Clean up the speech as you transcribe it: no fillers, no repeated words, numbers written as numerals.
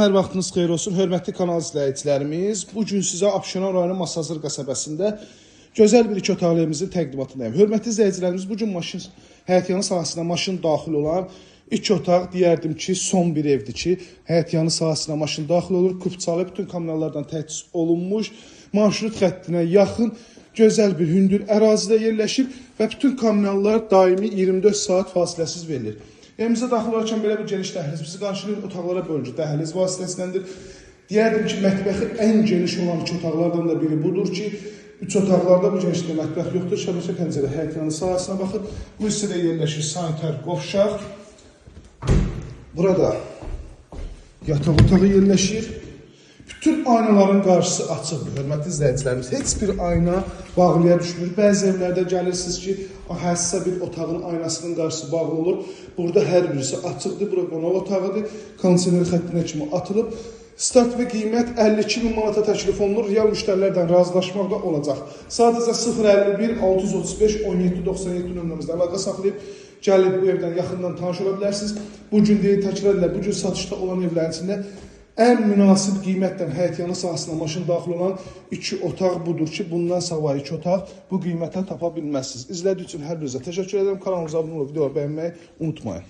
Hər vaxtınız xeyir olsun, hörmətli kanal izləyicilərimiz. Bugün sizə Abşeron rayonu Masazır qəsəbəsində gözəl bir iki otaqlı evimizin təqdimatındayım. Hörmətli izləyicilərimiz, bugün həyətyanı sahəsinə maşın daxil olan iki otaq, deyərdim ki, son bir evdir ki, həyətyanı sahəsinə maşın daxil olur, kupçalı, bütün kommunallardan təchiz olunmuş, marşrut xəttinə yaxın gözəl bir hündür ərazidə yerləşir və bütün kommunallar daimi 24 saat fasiləsiz verilir. Evimizə daxil olarkən belə bir geniş dəhliz bizi qarşılayır, otaqlara bölgü dəhliz vasitəsindəndir. Deyərdim ki, mətbəxi ən geniş olan iki otaqlardan da biri budur ki, üç otaqlarda bu genişlikdə mətbəx yoxdur. Şəbəkə pəncərə həyətyanı sahəsinə baxır. Bu hissədə yerləşir sanitar qovşaq. Burada yataq otağı yerləşir. Bütün aynaların qarşısı açıqdır, hörmətli izləyicilərimiz. Heç bir ayna bağlıya düşmür. Bəzi evlərdə gəlirsiniz ki, həssəsə bir otağın aynasının qarşısı bağlı olur. Burada hər birisi açıqdır. Bura qonaq otağıdır. Kondisioner xəttinə kimi atılıb. Start və qiymət 52.000 manata təklif olunur. Real müştərilərdən razılaşmaq da olacaq. Sadəcə 051 635 1797 nömrəmizdə əlaqə saxlayıb gəlib bu evdən yaxından tanış ola bilərsiniz. Bugün deyil, təkrar edirlər, bugün satışda olan evlərin içində ən münasib qiymətdən həyətyanı sahəsinə maşın daxil olan iki otaq budur ki, bundan savayı iki otaq bu qiymətə tapa bilməzsiniz. İzlədiyi üçün hər birinizə təşəkkür edirəm. Kanalımıza abunə olub, videoları bəyənməyi unutmayın.